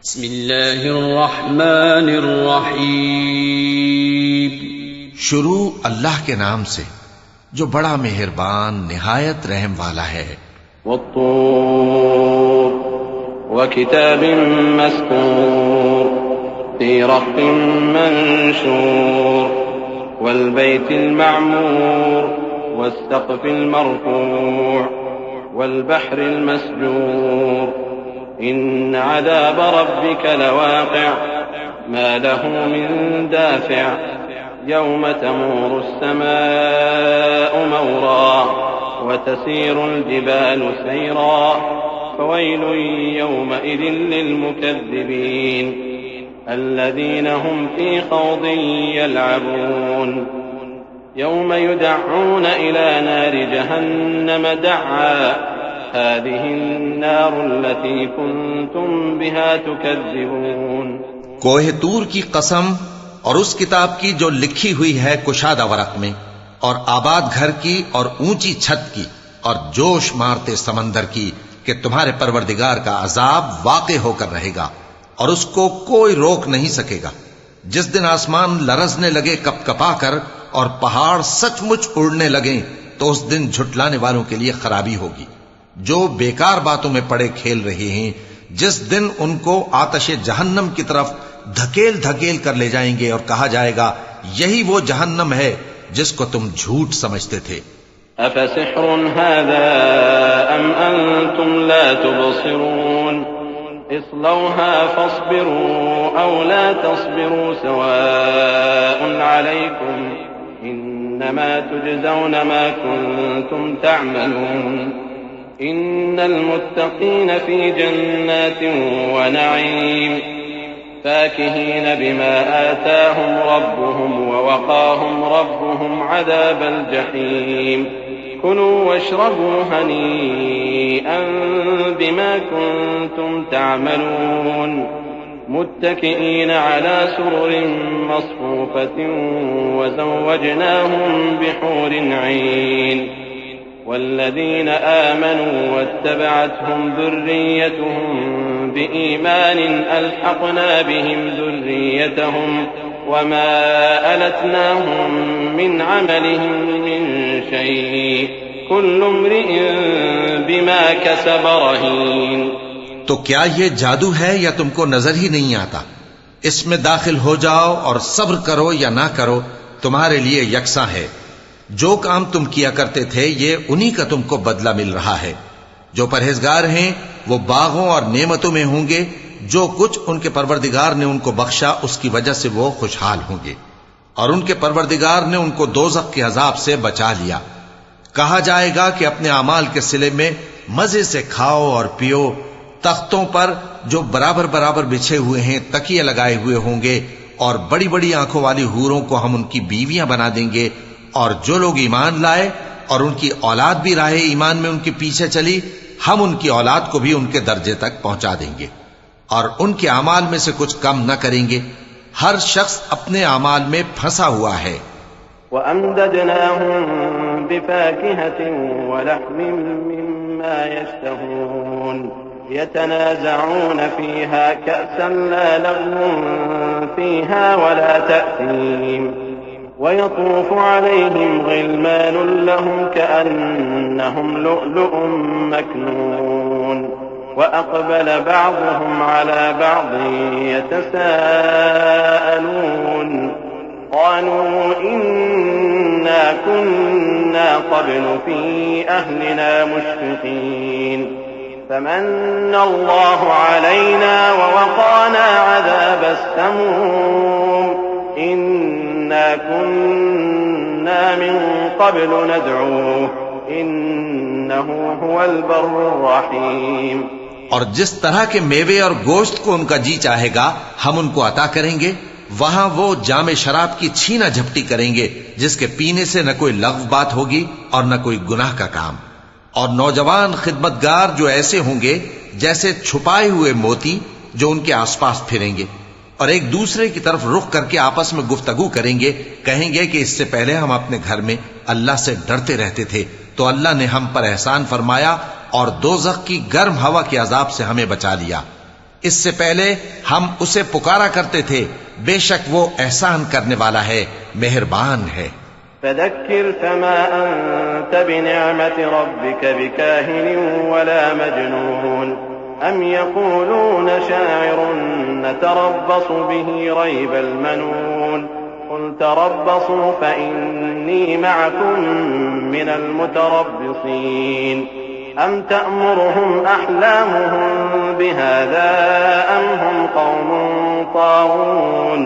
बिस्मिल्लाहिर्रहमानिर्रहीम। शुरू अल्लाह के नाम से जो बड़ा मेहरबान निहायत रहम वाला है। वत्तूर वकिताबिन मस्कूर फी रक़्क़िन मंशूर वल्बैतिल मअमूर वस्सक़्फ़िल मरफ़ूअ वल्बहरिल मस्जूर इन्न अज़ाब रब्बिक लवाक़िअ मा लहू मिन दाफ़िअ यौम तमूरु अस्समाअु मौरा वतसीरुल जिबालु सैरा फवैलुन यौमइज़िन लिलमुकज़्ज़िबीन अल्लज़ीना हुम फ़ी ख़ौज़िन यलअबून यौम युदअऊन इला नारि जहन्नम दअआ हाज़िहिन्नारुल्लती कुन्तुम बिहा तुकज़्ज़िबून। कोहे तूर की कसम और उस किताब की जो लिखी हुई है कुशादा वरक में, और आबाद घर की और ऊंची छत की, और जोश मारते समंदर की कि तुम्हारे परवरदिगार का अजाब वाक़े होकर रहेगा और उसको कोई रोक नहीं सकेगा। जिस दिन आसमान लरजने लगे कपकपा कर और पहाड़ सचमुच उड़ने लगे, तो उस दिन झुटलाने वालों के लिए खराबी होगी जो बेकार बातों में पड़े खेल रहे हैं। जिस दिन उनको आतशे जहन्नम की तरफ धकेल धकेल कर ले जाएंगे और कहा जाएगा, यही वो जहन्नम है जिसको तुम झूठ समझते थे। अफसिह्रुन हाज़ा अम अंतुम ला तुबसिरून इस्लौहा फस्बिरू औ ला तस्बिरू सवाउन अलैकुम इन्नमा तुजज़ौन मा कुन्तुम तअमलून इन्नल मुत्तक़ीन फ़ी जन्नातिन व नईम फ़ाकिहीन बिमा आताहुम रब्बुहुम व वक़ाहुम रब्बुहुम अज़ाबल जहीम कुलू वश्रबू हनीअन बिमा कुन्तुम तअमलून मुत्तकिईन अला सुरुरिन मस्फूफ़तिन व ज़व्वजनाहुम बिहूरिन ऐन वल्लज़ीन आमनू वत्तबअतहुम ज़ुर्रिय्यतुहुम बिईमान अल्हक़ना बिहिम ज़ुर्रिय्यतहुम वमा अलतनाहुम मिन अमलिहिम मिन शैअ कुल्लु इम्रिइन बिमा कसब रहीन। तो क्या ये जादू है या तुमको नजर ही नहीं आता? इसमें दाखिल हो जाओ और सब्र करो या ना करो, तुम्हारे लिए यकसा है। जो काम तुम किया करते थे ये उन्हीं का तुमको बदला मिल रहा है। जो परहेजगार हैं वो बागों और नेमतों में होंगे। जो कुछ उनके परवरदिगार ने उनको बख्शा उसकी वजह से वो खुशहाल होंगे, और उनके परवरदिगार ने उनको दोज़ख के अजाब से बचा लिया। कहा जाएगा कि अपने अमाल के सिले में मजे से खाओ और पियो। तख्तों पर जो बराबर बराबर बिछे हुए हैं तकिए लगाए हुए होंगे, और बड़ी बड़ी आंखों वाली हूरों को हम उनकी बीवियां बना देंगे। और जो लोग ईमान लाए और उनकी औलाद भी राहे ईमान में उनके पीछे चली, हम उनकी औलाद को भी उनके दर्जे तक पहुंचा देंगे और उनके अमाल में से कुछ कम न करेंगे। हर शख्स अपने अमाल में फंसा हुआ है। वअमददनाहुम बिफाकिहतिन वलहमिन मिम्मा यश्तहून यतनाज़ऊन फीहा कअसन ला लग़्वुन फीहा वला तअसीम वयतूफ़ु अलैहिम ग़िल्मानुन लहुम कअन्नहुम लुअलुअुम मकनून वअक़बल बअज़ुहुम अला बअज़िन यतसाअलून क़ालू इन्ना कुन्ना क़ब्लु फ़ी अहलिना मुश्फ़िक़ीन फ़मन्न अल्लाहु अलैना ववक़ाना अज़ाबस समूम इन्ना कुन्ना मिन क़ब्लु नदऊह इन्नहु हुवल बर्रुर रहीम। और जिस तरह के मेवे और गोश्त को उनका जी चाहेगा हम उनको अता करेंगे। वहां वो जामे शराब की छीना झपटी करेंगे जिसके पीने से न कोई लग़्व बात होगी और न कोई गुनाह का काम। और नौजवान खिदमतगार जो ऐसे होंगे जैसे छुपाए हुए मोती जो उनके आसपास फिरेंगे और एक दूसरे की तरफ रुख करके आपस में गुफ्तगू करेंगे। कहेंगे कि इससे पहले हम अपने घर में अल्लाह से डरते रहते थे, तो अल्लाह ने हम पर एहसान फरमाया और दोज़ख की गर्म हवा के अजाब से हमें बचा लिया। इससे पहले हम उसे पुकारा करते थे, बेशक वो एहसान करने वाला है, मेहरबान है। फदक्किर फमा अंत बिनिअमति रब्बिक बिकाहिन वला मजनून अम यक़ूलून शाइरुन नतरब्बसु बिही रैबल मनून कुल तरब्बसू फइन्नी मअकुम मिनल मुतरब्बिसीन अम तअमुरुहुम अहलामुहुम बिहाज़ा अम हुम क़ौमुन ताग़ून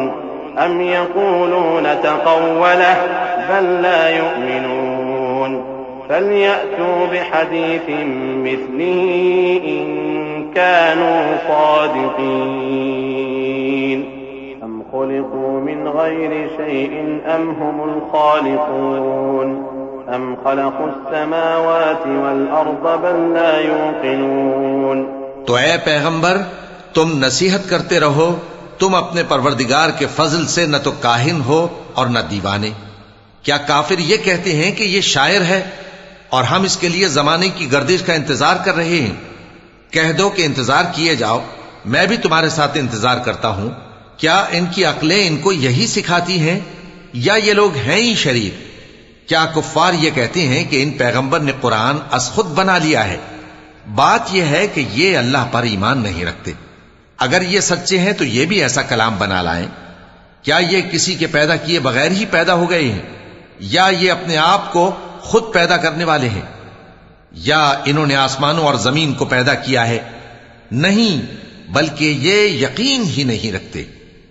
अम यक़ूलून तक़व्वलह बल ला युमिनून फलयअतू बिहदीसिन मिस्लिही इन कानू सादिक़ीन अम खुलिक़ू मिन गैरि शैइन अम हुमुल खालिक़ून अम खलक़ुस समावाति वल अर्द बल ला युक़िनून। तो ऐ पैगंबर, तुम नसीहत करते रहो, तुम अपने परवरदिगार के फजल से न तो काहिन हो और न दीवाने। क्या काफिर ये कहते हैं कि ये शायर है और हम इसके लिए जमाने की गर्दिश का इंतजार कर रहे हैं? कह दो कि इंतजार किए जाओ, मैं भी तुम्हारे साथ इंतजार करता हूं। क्या इनकी अक्लें इनको यही सिखाती हैं या ये लोग हैं ही शरीफ? क्या कुफ्फार ये कहते हैं कि इन पैगंबर ने कुरान अस खुद बना लिया है? बात यह है कि ये अल्लाह पर ईमान नहीं रखते। अगर ये सच्चे हैं तो ये भी ऐसा कलाम बना लाएं। क्या ये किसी के पैदा किए बगैर ही पैदा हो गए हैं, या ये अपने आप को खुद पैदा करने वाले हैं, या इन्होंने आसमानों और जमीन को पैदा किया है? नहीं, बल्कि ये यकीन ही नहीं रखते।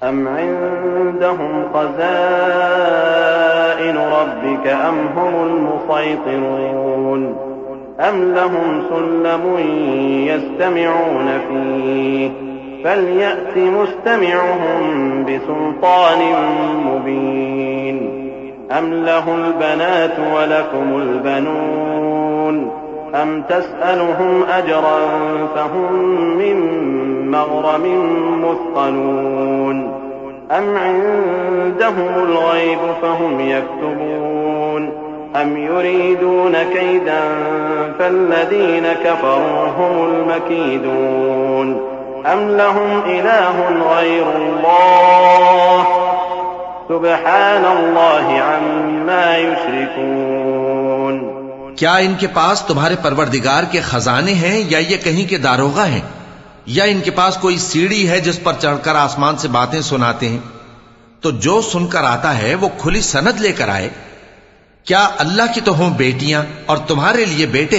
अम इंदहुम ख़ज़ाइनु रब्बिक अम हुमुल मुसैतिरून अम लहुम सुल्लमुन यस्तमिऊन फीह फलयअति मुस्तमिउहुम बिसुल्तानिन मुबीन अम लहुल बनातु व लकुमुल बनून अम तस्अलुहुम अजरन फहुम मिन मग़रमिन मुस्क़लून अम इंदहुमुल गैब फहुम यक्तुबून अम युरीदून कैदन फल्लज़ीन कफ़रू हुमुल मकीदून अम लहुम इलाहुन गैरुल्लाह सुब्हानल्लाहि अम्मा युश्रिकून। क्या इनके पास तुम्हारे परवरदिगार के खजाने हैं, या ये कहीं के दारोगा हैं, या इनके पास कोई सीढ़ी है जिस पर चढ़कर आसमान से बातें सुनाते हैं? तो जो सुनकर आता है वो खुली सनद लेकर आए। क्या अल्लाह की तो हों बेटियां और तुम्हारे लिए बेटे?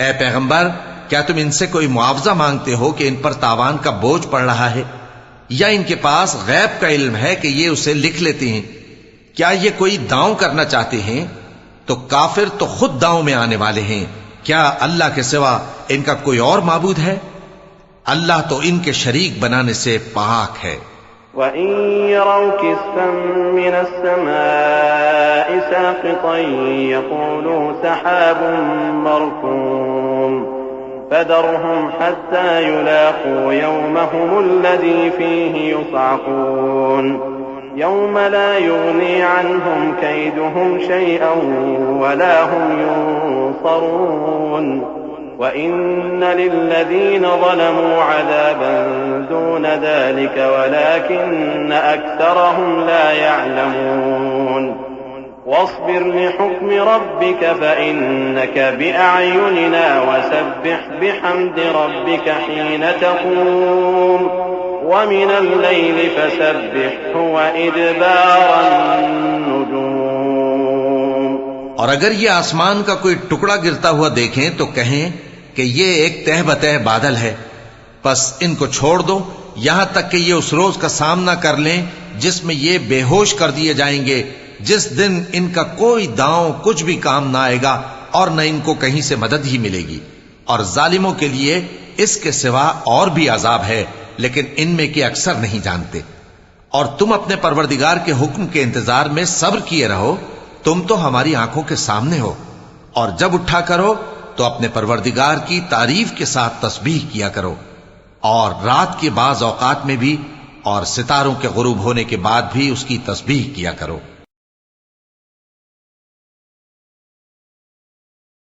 ऐ पैगंबर, क्या तुम इनसे कोई मुआवजा मांगते हो कि इन पर तावान का बोझ पड़ रहा है, या इनके पास गैब का इल्म है कि ये उसे लिख लेते हैं? क्या ये कोई दांव करना चाहते हैं? तो काफिर तो खुद दांव में आने वाले हैं। क्या अल्लाह के सिवा इनका कोई और माबूद है? अल्लाह तो इनके शरीक बनाने से पाक है। वइन यरौ किस्फन मिनस समाइ साक़ितन यक़ूलू सहाबुन मरकूम फदरहुम हत्ता युलाक़ू यौमहुमुल्लज़ी फ़ीहि युस्अक़ून यौम ला युग़नी अन्हुम कैदुहुम शैअन वला हुम युन्सरून व इन्न लिल्लज़ीन ज़लमू अज़ाबन दून ज़ालिक वलाकिन्न अक्सरहुम ला यअलमून वस्बिर लिहुक्मि रब्बिक फ़इन्नक बिअअयुनिना वसब्बिह बिहम्दि रब्बिक हीन तक़ूम वमिनल लैलि फ़सब्बिहु व इदबारन नुजूम। और अगर ये आसमान का कोई टुकड़ा गिरता हुआ देखें तो कहें कि ये एक तह बतह बादल है, बस इनको छोड़ दो यहां तक कि ये उस रोज का सामना कर लें जिसमें ये बेहोश कर दिए जाएंगे, जिस दिन इनका कोई दांव कुछ भी काम ना आएगा और न इनको कहीं से मदद ही मिलेगी। और जालिमों के लिए इसके सिवा और भी अजाब है, लेकिन इनमें के अक्सर नहीं जानते। और तुम अपने परवरदिगार के हुक्म के इंतजार में सब्र किए रहो, तुम तो हमारी आंखों के सामने हो। और जब उठा करो तो अपने परवरदिगार की तारीफ के साथ तस्बीह किया करो, और रात के बाज औकात में भी और सितारों के गुरूब होने के बाद भी उसकी तस्बीह किया करो।